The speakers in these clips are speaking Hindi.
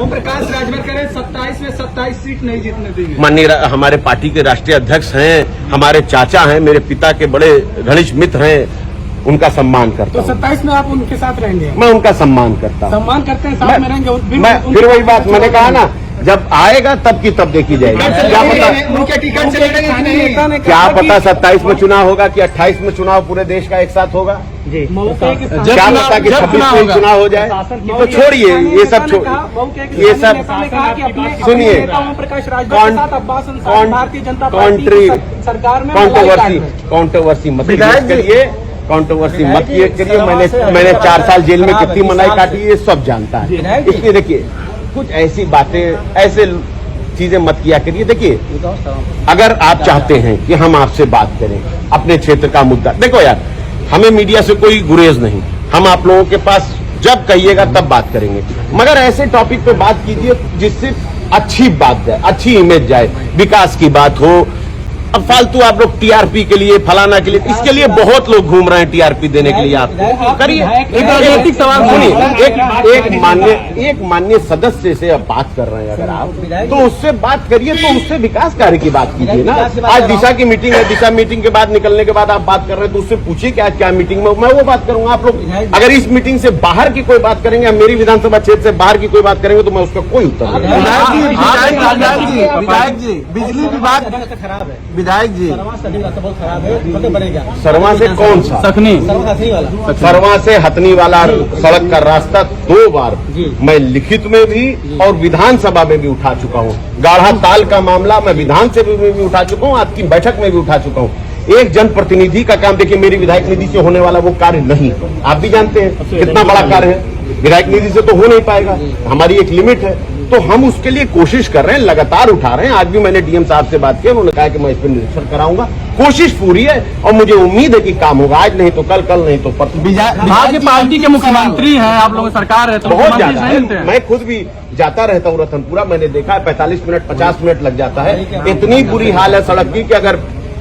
ओम प्रकाश राजभर करें 27 में 27 सीट नहीं जीतने देंगे। माननीय हमारे पार्टी के राष्ट्रीय अध्यक्ष हैं, हमारे चाचा हैं, मेरे पिता के बड़े घनिष्ठ मित्र हैं, उनका सम्मान करता हूं। तो 27 में आप उनके साथ रहेंगे? मैं उनका सम्मान करता हूं। सम्मान करते हैं, साथ में रहेंगे। मैं फिर वही बात मैंने कहा ना, जब आएगा तब की तब देखी जाएगी। क्या पता 27 में चुनाव होगा कि 28 में चुनाव पूरे देश का एक साथ होगा। क्या पता कि 26 में चुनाव हो जाए। तो छोड़िए ये सब, सुनिए, कॉन्ट्रोवर्सी मत करिए, कंट्रोवर्सी मत करिए। मैंने 4 साल जेल में कितनी मनाई काटी ये सब जानता है। इसलिए देखिए, कुछ ऐसी बातें, ऐसे चीजें मत किया करिए। देखिए, अगर आप चाहते हैं कि हम आपसे बात करें अपने क्षेत्र का मुद्दा, देखो यार, हमें मीडिया से कोई गुरेज नहीं, हम आप लोगों के पास जब कहिएगा तब बात करेंगे, मगर ऐसे टॉपिक पे बात कीजिए जिससे अच्छी बात जाए, अच्छी इमेज जाए, विकास की बात हो। अब फालतू आप लोग टीआरपी के लिए, फलाना के लिए, इसके लिए बहुत लोग घूम रहे हैं टीआरपी देने के लिए। आप करिए एक राजनीतिक सवाल, सुनिए, एक माननीय सदस्य से अब बात कर रहे हैं अगर आप, तो उससे बात करिए, तो उससे विकास कार्य की बात कीजिए ना। आज दिशा की मीटिंग है, दिशा मीटिंग के बाद निकलने के बाद आप बात कर रहे हैं, तो उससे पूछिए कि आज क्या मीटिंग में, मैं वो बात करूंगा। आप लोग अगर इस मीटिंग से बाहर की कोई बात करेंगे, मेरी विधानसभा क्षेत्र से बाहर की कोई बात करेंगे, तो मैं उसका कोई उत्तर नहीं। विधायक जी, बिजली विभाग खराब है। विधायक जी, बहुत खराब है। सरवा से कौन सा? सरवा से हथनी वाला सड़क का रास्ता 2 बार मैं लिखित में भी और विधानसभा में भी उठा चुका हूँ। गाढ़ा ताल का मामला मैं विधानसभा में भी उठा चुका हूँ, आपकी बैठक में भी उठा चुका हूँ। एक जनप्रतिनिधि का काम, देखिए, मेरी विधायक निधि से होने वाला वो कार्य नहीं, आप भी जानते हैं कितना बड़ा कार्य है, विधायक निधि से तो हो नहीं पाएगा, हमारी एक लिमिट है। तो हम उसके लिए कोशिश कर रहे हैं, लगातार उठा रहे हैं। आज भी मैंने डीएम साहब से बात की, उन्होंने कहा कि मैं इस पर निरीक्षण कराऊंगा। कोशिश पूरी है और मुझे उम्मीद है कि काम होगा, आज नहीं तो कल, कल नहीं तो परसों। आपकी पार्टी के मुख्यमंत्री हैं, आप लोगों की सरकार है, तो बहुत ज्यादा है। मैं खुद भी जाता रहता हूँ रतनपुरा, मैंने देखा है 45 मिनट 50 मिनट लग जाता है। इतनी बुरी हाल है सड़क की कि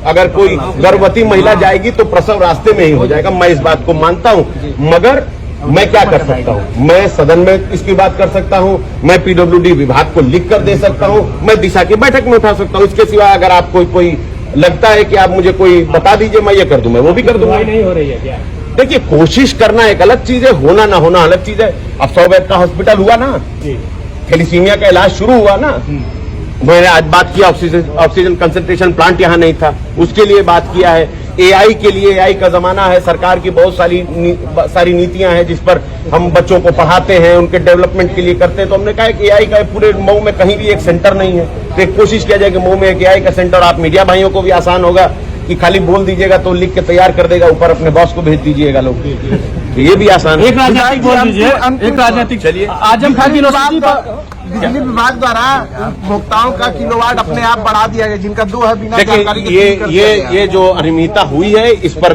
अगर कोई गर्भवती महिला जाएगी तो प्रसव रास्ते में ही हो जाएगा। मैं इस बात को मानता हूँ, मगर मैं क्या कर सकता हूँ? मैं सदन में इसकी बात कर सकता हूँ, मैं पीडब्ल्यूडी विभाग को लिख कर दे सकता हूँ, मैं दिशा की बैठक में उठा सकता हूँ। इसके सिवा अगर आपको कोई लगता है कि आप मुझे कोई बता दीजिए, मैं ये कर दूं, मैं वो भी कर दूंगा। नहीं हो रही है क्या? देखिए, कोशिश करना एक अलग चीज है, होना ना होना अलग चीज है। अब 100 बेड का हॉस्पिटल हुआ ना, थैलीसीमिया का इलाज शुरू हुआ ना, मैंने आज बात किया, ऑक्सीजन कंसंट्रेशन प्लांट यहाँ नहीं था, उसके लिए बात किया है। एआई के लिए, एआई का जमाना है, सरकार की बहुत सारी नीतियां हैं जिस पर हम बच्चों को पढ़ाते हैं, उनके डेवलपमेंट के लिए करते हैं। तो हमने कहा कि एआई का पूरे मऊ में कहीं भी एक सेंटर नहीं है, तो एक कोशिश किया जाए कि मऊ में एक एआई का सेंटर। आप मीडिया भाइयों को भी आसान होगा कि खाली बोल दीजिएगा तो लिख के तैयार कर देगा, ऊपर अपने बॉस को भेज दीजिएगा लोग, तो ये भी आसान है। एक राजनीतिक बोल दीजिए, एक राजनीतिक। चलिए, आजम खान यूनिवर्सिटी बिजली विभाग द्वारा उपभोक्ताओं का किलोवाट अपने आप बढ़ा दिया गया, जिनका 2 है, बिना जानकारी के। ये जो अनियमितता हुई है, इस पर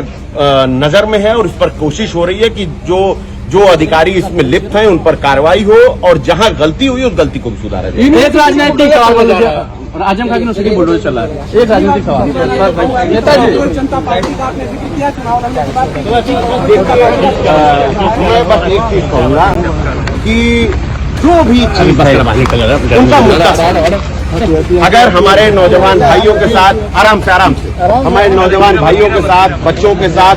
नजर में है और इस पर कोशिश हो रही है कि जो अधिकारी इसमें लिप्त हैं उन पर कार्रवाई हो और जहां गलती हुई उस गलती को भी सुधारा जाए। एक राजनीतिक सवाल बोल दीजिए, आजम खान यूनिवर्सिटी बुलडोजर चल रहा है, एक राजनीतिक सवाल। जनता पार्टी का आपने जिक्र किया चुनाव लड़ने के बाद, मैं बस एक चीज कहूंगा कि जो भी चीज है उनका मुद्दा, अगर हमारे नौजवान भाइयों के साथ आराम से हमारे नौजवान भाइयों के साथ, बच्चों के साथ,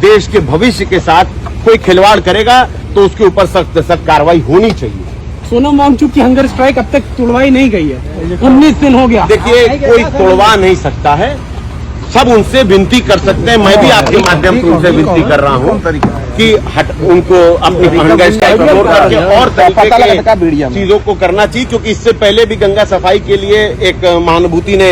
देश के भविष्य के साथ कोई खिलवाड़ करेगा तो उसके ऊपर सख्त सख्त कार्रवाई होनी चाहिए। सोनम वांगचुक की हंगर स्ट्राइक अब तक तुड़वाई नहीं गई है, 19 दिन हो गया। देखिए, कोई तोड़वा नहीं सकता है, सब उनसे विनती कर सकते हैं। मैं भी आपके माध्यम से उनसे विनती कर रहा हूँ कि उनको अपनी हंगर स्ट्राइक इग्नोर करके और तरीके के चीजों को करना चाहिए, क्योंकि इससे पहले भी गंगा सफाई के लिए एक महानुभूति ने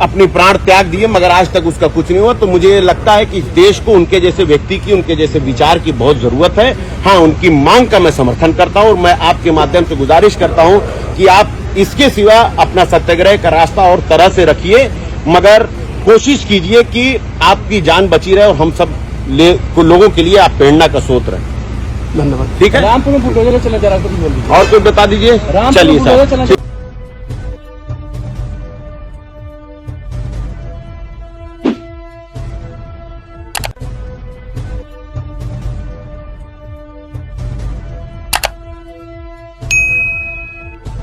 अपनी प्राण त्याग दिए, मगर आज तक उसका कुछ नहीं हुआ। तो मुझे लगता है कि इस देश को उनके जैसे व्यक्ति की, उनके जैसे विचार की बहुत जरूरत है। हाँ, उनकी मांग का मैं समर्थन करता हूं और मैं आपके माध्यम से गुजारिश करता हूं कि आप इसके सिवा अपना सत्याग्रह का रास्ता और तरह से रखिए, मगर कोशिश कीजिए कि आपकी जान बची रहे और हम सब लोगों के लिए आप प्रेरणा का स्रोत रहे। धन्यवाद। ठीक है, रामपुर में बुलडोजर चले जा रहा है, और कोई बता दीजिए। चलिए सर।